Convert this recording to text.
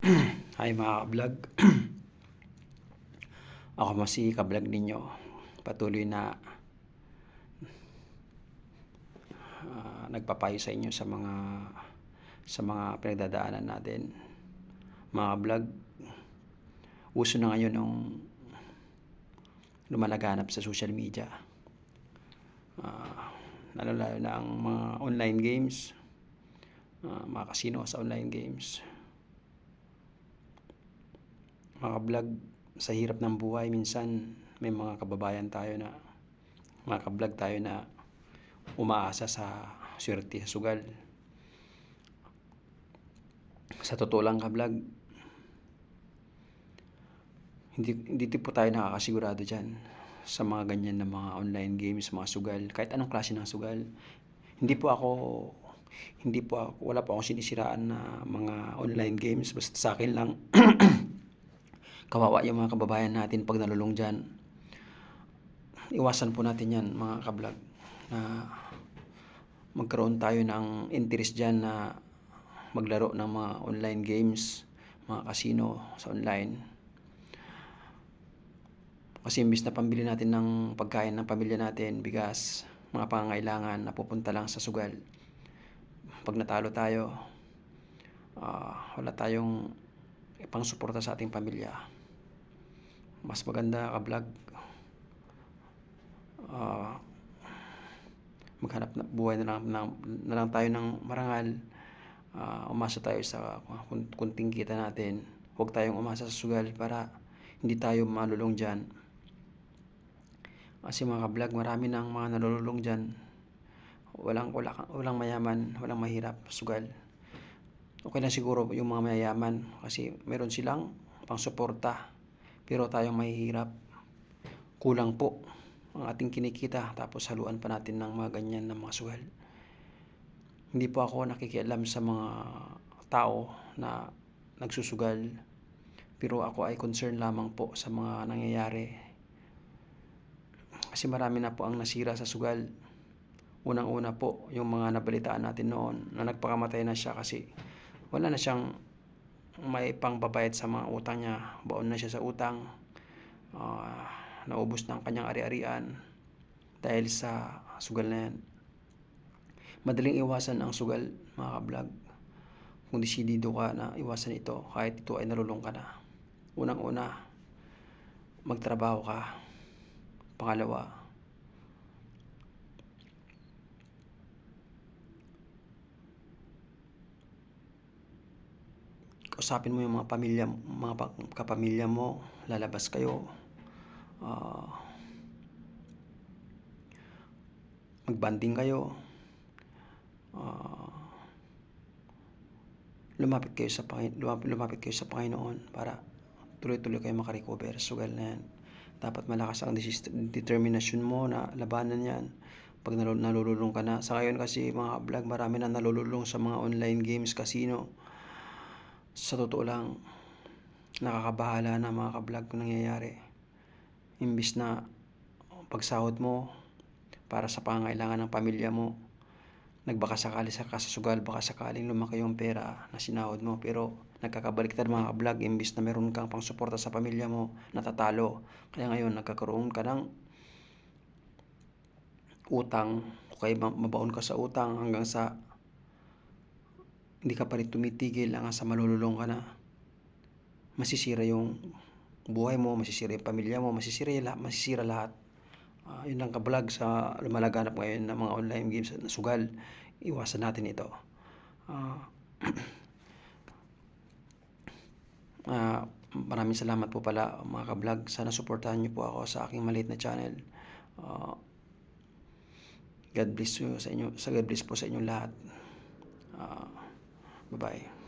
Hi mga ka-vlog. Ako si ka-vlog ninyo. Patuloy na nagpapayo sa inyo sa mga pinagdadaanan natin. Mga ka-vlog, uso na ngayon ng lumalaganap sa social media. Lalo na ang mga online games, mga casino sa online games. Mga ka-vlog, sa hirap ng buhay minsan may mga kababayan tayo na mga ka-vlog tayo na umaasa sa swerte sa sugal. Sa totoo lang ka-vlog, hindi po tayo nakakasigurado dyan sa mga ganyan na mga online games, mga sugal, kahit anong klase ng sugal. Wala po akong sinisiraan na mga online games, basta sa akin lang kawawa yung mga kababayan natin pag nalulung dyan. Iwasan po natin yan mga ka-vlog, na magkaroon tayo ng interest dyan na maglaro ng mga online games, mga casino sa online. Kasi imbis na pambili natin ng pagkain ng pamilya natin, bigas, mga pangangailangan, napupunta lang sa sugal. Pag natalo tayo, wala tayong ipang suporta sa ating pamilya. Mas maganda ka-vlog, maghanap na buhay na lang tayo ng marangal. Umasa tayo sa kunting kita natin. Huwag tayong umasa sa sugal para hindi tayo malulong dyan. Kasi mga ka-vlog, marami ng mga nalululong dyan. Walang mayaman, walang mahirap, sugal. Okay lang siguro yung mga mayayaman kasi meron silang pang-suporta. Pero tayong mahihirap, kulang po ang ating kinikita, tapos haluan pa natin ng mga ganyan na mga sugal. Hindi po ako nakikialam sa mga tao na nagsusugal, pero ako ay concern lamang po sa mga nangyayari. Kasi marami na po ang nasira sa sugal. Unang-una po yung mga nabalitaan natin noon na nagpakamatay na siya kasi wala na siyang may pangbabayad sa mga utang niya. Baon na siya sa utang. Naubos na ang kanyang ari-arian dahil sa sugal na yan. Madaling iwasan ang sugal mga ka-vlog kung desidido ka na iwasan ito kahit ito ay nalulung ka na. Unang-una, magtrabaho ka. Pangalawa, kausapin mo yung mga kapamilya mo, lalabas kayo, magbanding kayo, lumapit kayo sa Panginoon para tuloy-tuloy kayo makarecover sa sugal na yan. Dapat malakas ang determinasyon mo na labanan yan pag nalululong ka na. Sa ngayon kasi mga vlog, marami na nalululong sa mga online games, casino. Sa totoo lang, nakakabahala na mga ka-vlog kung nangyayari. Imbis na pagsahod mo para sa pangangailangan ng pamilya mo, nagbakasakali sa sugal, baka sakaling lumaki yung pera na sinahod mo, pero nagkakabaliktad mga ka-vlog. Imbis na meron kang pang suporta sa pamilya mo, natatalo. Kaya ngayon nagkakaroon ka ng utang, kaya mabaon ka sa utang hanggang sa hindi ka pa rin tumitigil, hanggang sa malululong ka na. Masisira yung buhay mo, masisira yung pamilya mo, masisira lahat. Yun lang ka-vlog sa lumalaganap ngayon ng mga online games na sugal. Iwasan natin ito. Maraming salamat po pala mga ka-vlog. Sana suportahan niyo po ako sa aking maliit na channel. God bless po sa inyong lahat. Bye-bye.